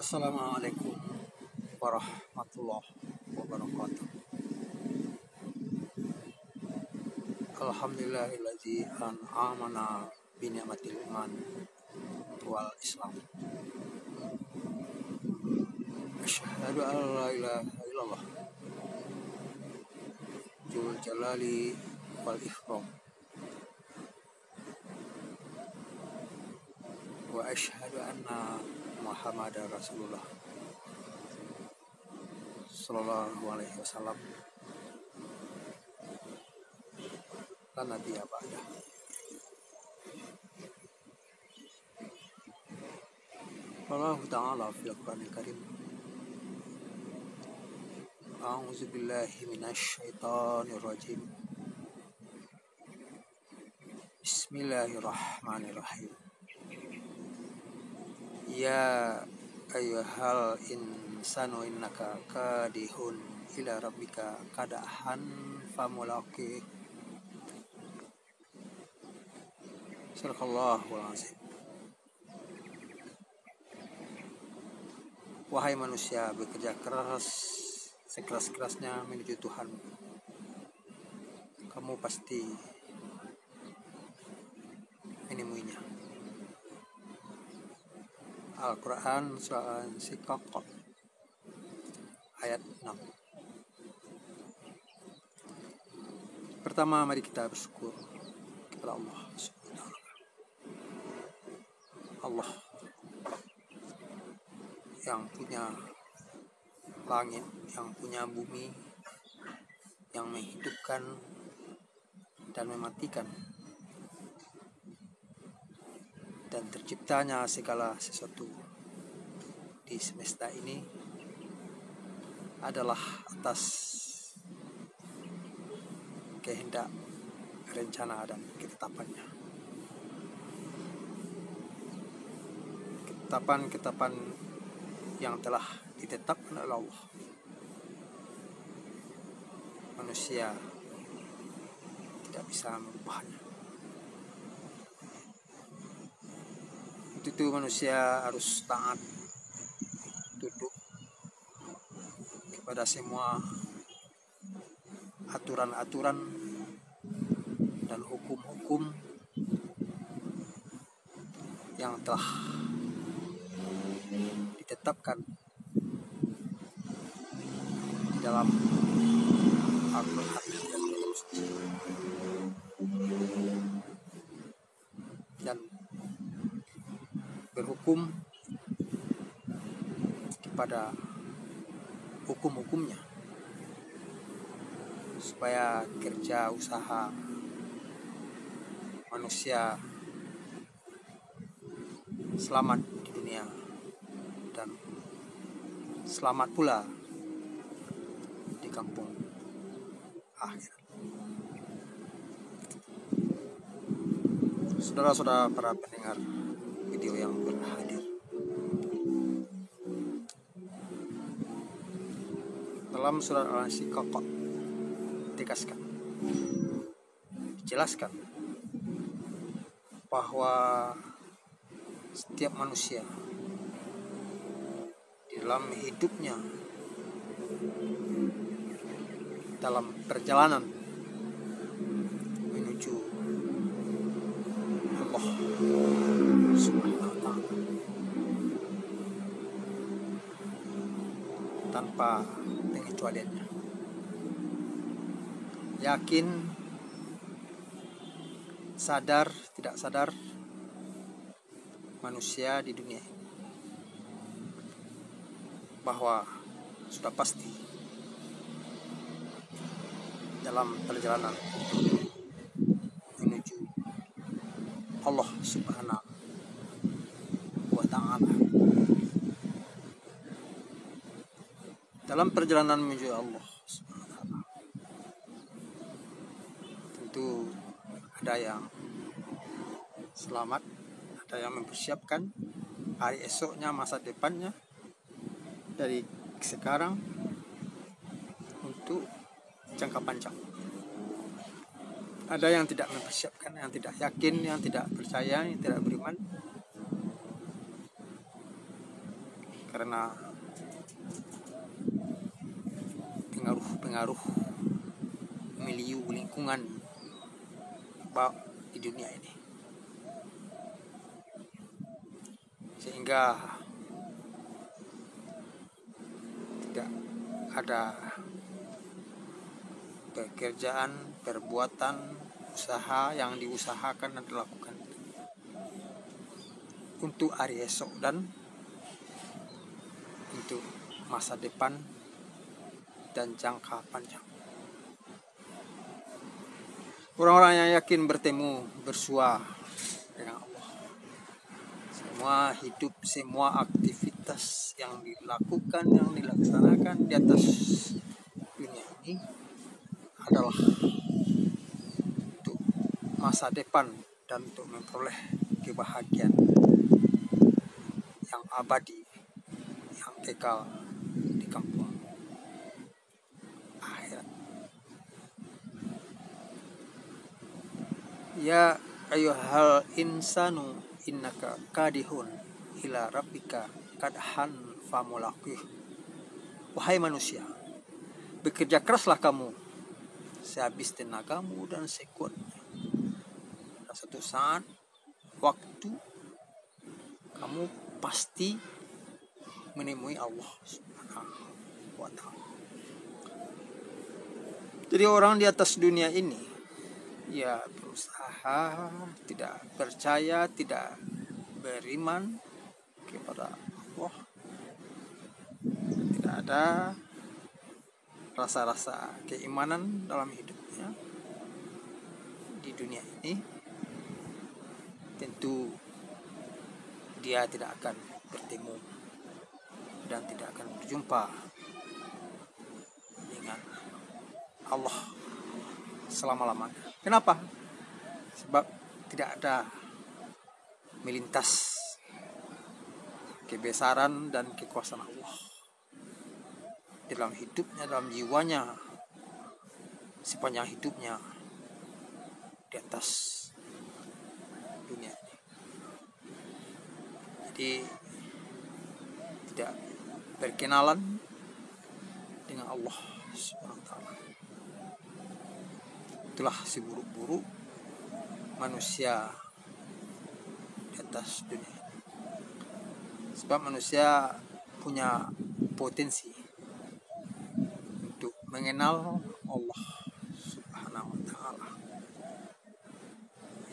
Assalamualaikum warahmatullahi wabarakatuh. Alhamdulillahilladzi an'amana bi ni'matil iman wal islam. Asyhadu an la ilaha illallah dzul jalali wal ikram. Wa asyhadu anna Muhammadar Rasulullah sallallahu alaihi wasallam la nabiyya ba'da. Allah Ta'ala fil Qur'anil Karim. A'udzu billahi minasy syaithanir rajim. Bismillahirrahmanirrahim. Ya ayyuhal insanu innaka kadihun ila rabbika kadahan famulaqih. Sadaqallahul azim. Wahai manusia, bekerja keras sekeras-kerasnya menuju Tuhan. Kamu pasti menemuinya. Al-Quran surah An-Syiqaq ayat 6. Pertama, mari kita bersyukur kepada Allah Subhanahu wa Ta'ala. Allah yang punya langit, yang punya bumi, yang menghidupkan dan mematikan, dan terciptanya segala sesuatu di semesta ini adalah atas kehendak, rencana, dan ketetapannya. Ketetapan yang telah ditetapkan oleh Allah. Manusia tidak bisa merubahnya. Untuk itu manusia harus taat, tunduk kepada semua aturan-aturan dan hukum-hukum yang telah ditetapkan di dalam Al-Quran dan kitab suci, dan berhukum kepada hukum-hukumnya supaya kerja usaha manusia selamat di dunia dan selamat pula di kampung akhirat. Saudara-saudara para pendengar video yang berhadir, dalam surat Al-Syiqaq dijelaskan bahwa setiap manusia di dalam hidupnya, dalam perjalanan menuju Allah Subhanahu wa Ta'ala, tanpa pengecualiannya, yakin, sadar, tidak sadar, manusia di dunia ini bahwa sudah pasti dalam perjalanan menuju Allah Subhanahu wa Ta'ala. Dalam perjalanan menuju Allah Subhanahu wa Ta'ala, tentu ada yang selamat, ada yang mempersiapkan hari esoknya, masa depannya dari sekarang untuk jangka panjang. Ada yang tidak mempersiapkan, yang tidak yakin, yang tidak percaya, yang tidak beriman. karena pengaruh-pengaruh milieu lingkungan di dunia ini, sehingga tidak ada pekerjaan, perbuatan, usaha yang diusahakan dan dilakukan untuk hari esok dan untuk masa depan dan jangka panjang. Orang-orang yang yakin bertemu bersua dengan Allah, semua hidup, semua aktivitas yang dilakukan, yang dilaksanakan di atas dunia ini adalah untuk masa depan dan untuk memperoleh kebahagiaan yang abadi, yang kekal di kampung akhirat. Ya ayyuhal insanu innaka kadihun ila rabbika kadhan famulaqih. Wahai manusia, bekerja keraslah kamu sehabis tenagamu dan sekuatnya. Satu saat waktu kamu pasti menemui Allah Subhanahu wa ta'ala. Jadi orang di atas dunia ini ya berusaha, tidak percaya, tidak beriman kepada Allah, tidak ada rasa-rasa keimanan dalam hidupnya di dunia ini, tentu dia tidak akan bertemu dan tidak akan berjumpa dengan Allah selama-lamanya. Kenapa? Sebab tidak ada melintas kebesaran dan kekuasaan Allah dalam hidupnya, dalam jiwanya, sepanjang hidupnya di atas dunia ini. Jadi tidak berkenalan dengan Allah Subhanahu wa ta'ala. Itulah seburuk-buruk manusia di atas dunia. Sebab manusia punya potensi untuk mengenal Allah Subhanahu wa ta'ala.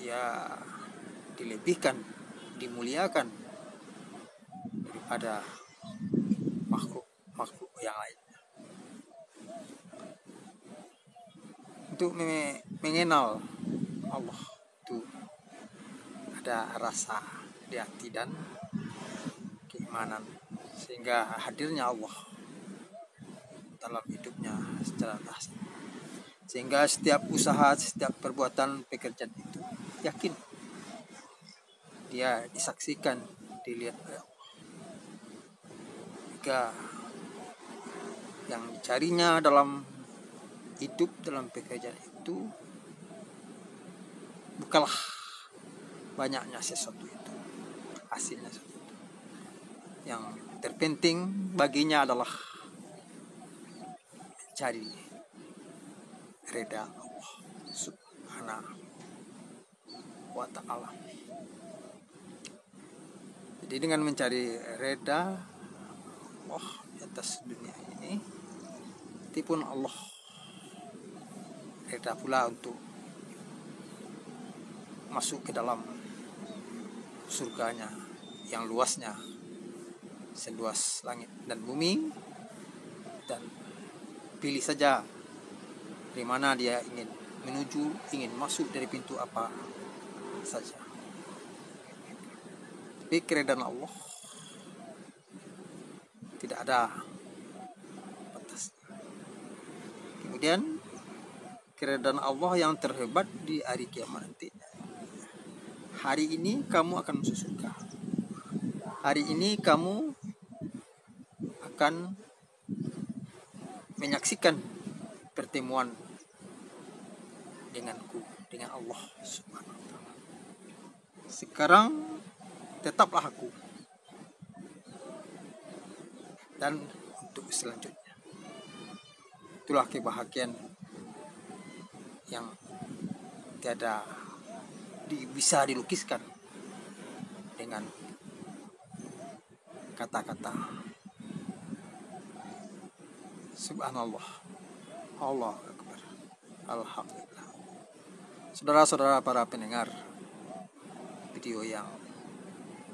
Ya dilebihkan, dimuliakan daripada makhluk yang lain. Untuk mengenal Allah itu ada rasa di hati dan keimanan, sehingga hadirnya Allah dalam hidupnya secara langsung, sehingga setiap usaha, setiap perbuatan, pekerjaan itu yakin dia disaksikan, dilihat oleh Allah. Jika yang dicarinya dalam hidup, dalam pekerjaan itu bukanlah banyaknya sesuatu itu, hasilnya sesuatu itu. Yang terpenting baginya adalah mencari reda Allah Subhanahu wa ta'ala. Jadi dengan mencari reda Allah di atas dunia ini, itu pun Allah reda pula untuk masuk ke dalam surganya yang luasnya seluas langit dan bumi, dan pilih saja di mana dia ingin menuju, ingin masuk dari pintu apa saja. Tapi keredaan Allah tidak ada batas. Kemudian keredaan Allah yang terhebat di hari kiamat nanti. Hari ini kamu akan masuk surga. Hari ini kamu akan menyaksikan pertemuan denganku, dengan Allah Subhanahu wa ta'ala. Sekarang tetaplah aku dan untuk selanjutnya. Itulah kebahagiaan yang tiada bisa dilukiskan dengan kata-kata. Subhanallah, Allah Akbar, Alhamdulillah. Saudara-saudara para pendengar video yang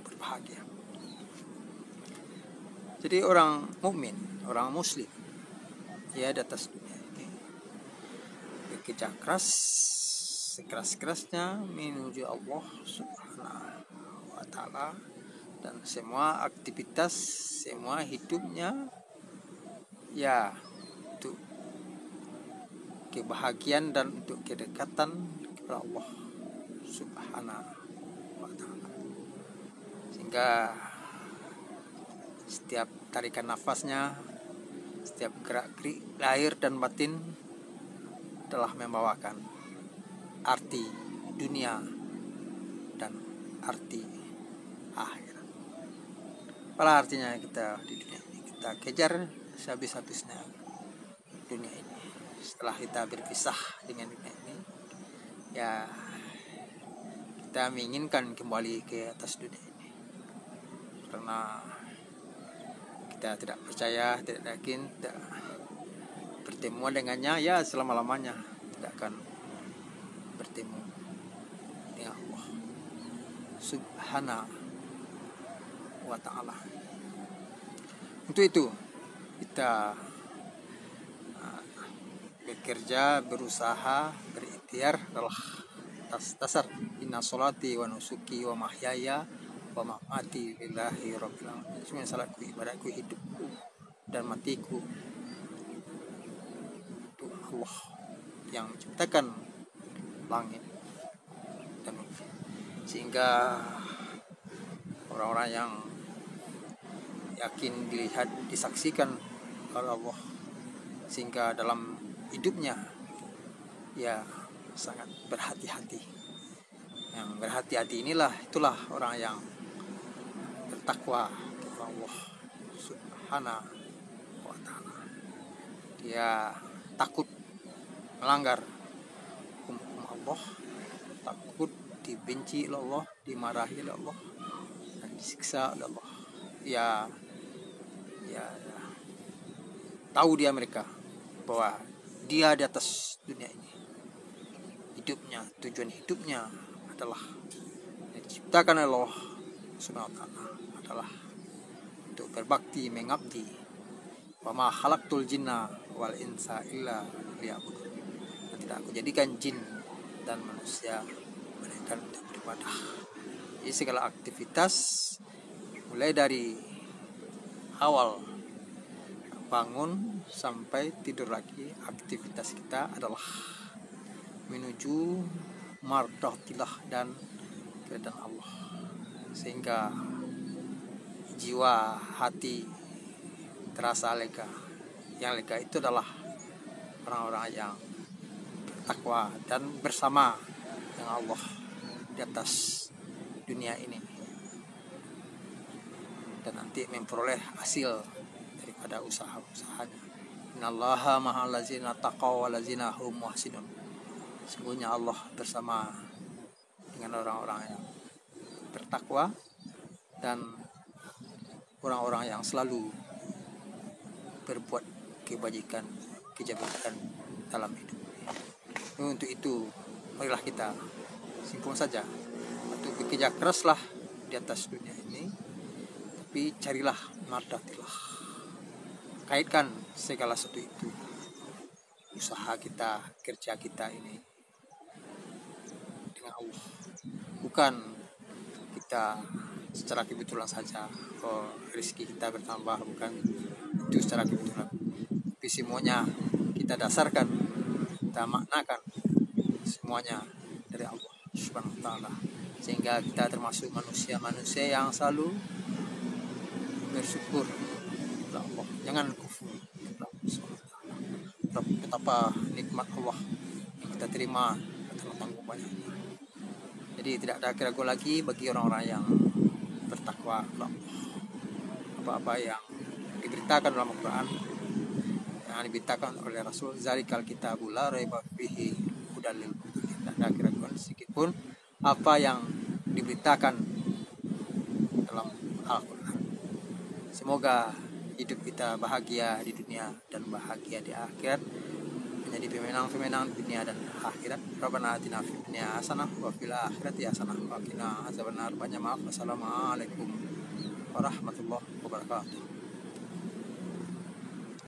berbahagia. Jadi orang mukmin, orang muslim, ya di atas dunia ini bekerja keras sekeras-kerasnya menuju Allah Subhanahu wa Ta'ala, dan semua aktivitas, semua hidupnya ya untuk kebahagiaan dan untuk kedekatan kepada Allah Subhanahu wa Ta'ala. Sehingga setiap tarikan nafasnya, setiap gerak-gerik lahir dan batin telah membawakan arti dunia dan arti akhirat. Apa artinya kita di dunia ini? Kita kejar sehabis-habisnya dunia ini. Setelah kita berpisah dengan dunia ini, ya kita menginginkan kembali ke atas dunia ini, karena kita tidak percaya, tidak yakin, tidak bertemu dengannya, ya selama-lamanya tidak akan bertemu dengan Allah Subhanahu wa Ta'ala. Untuk itu kita bekerja, berusaha, berikhtiar adalah dasar inna sholati wa nusuki wa mahyaya wa mamati lillahi rabbil alamin. Semua salatku, ibadahku, hidupku dan matiku untuk Allah yang menciptakan langit dan bumi. Sehingga orang-orang yang yakin, dilihat, disaksikan oleh Allah, sehingga dalam hidupnya ya sangat berhati-hati. Yang berhati-hati itulah orang yang bertakwa kepada Allah Subhanahu wa Ta'ala. Dia takut melanggar hukum Allah, takut dibenci oleh Allah, dimarahi oleh Allah, dan disiksa oleh Allah. Ya tahu dia mereka bahwa dia di atas dunia ini, hidupnya, tujuan hidupnya adalah diciptakan oleh Allah Subhanahu wa Ta'ala adalah untuk berbakti, mengabdi. Wa ma khalaqtul jinna wal insa illa liya'budun. Tidak aku jadikan jin dan manusia mereka untuk beribadah. Jadi segala aktivitas mulai dari awal bangun sampai tidur lagi, aktivitas kita adalah menuju mardatillah dan keridhaan Allah, sehingga jiwa, hati terasa lega. Yang lega itu adalah orang-orang yang bertakwa dan bersama dengan Allah di atas dunia ini, dan nanti memperoleh hasil daripada usaha-usahanya. Innallaha ma'al ladzina taqaw wal ladzina hum muhsinun. Sungguhnya Allah bersama dengan orang-orang yang bertakwa dan orang-orang yang selalu berbuat kebaikan dalam hidup. Untuk itu marilah kita simpul saja untuk bekerja keraslah di atas dunia ini, tapi carilah mardatillah. Kaitkan segala sesuatu itu, usaha kita, kerja kita ini dengan Allah. Bukan kita secara kebetulan saja, rezeki kita bertambah, bukan itu secara kebetulan, tapi semuanya kita dasarkan, kita maknakan semuanya dari Allah Subhanahu wa Ta'ala, sehingga kita termasuk manusia-manusia yang selalu bersyukur kepada Allah. Jangan kufur kepada Allah Subhanahu wa Ta'ala. Betapa nikmat Allah yang kita terima, tanggung banyaknya. Jadi tidak ada keraguan lagi bagi orang-orang yang bertakwa kepada Allah. Apa-apa yang diberitakan dalam Al-Quran, yang diberitakan oleh Rasul, zalikal kitabul la raiba fihi hudal lil muttaqin. Tidak keraguan sedikit pun apa yang diberitakan dalam Al-Quran. Semoga hidup kita bahagia di dunia dan bahagia di akhirat, menjadi pemenang-pemenang dunia dan akhirat. Rabbana atina fid dunya hasanah wa fil akhirati hasanah wa qina azabannar. Banyak maaf. Wassalamualaikum warahmatullahi wabarakatuh.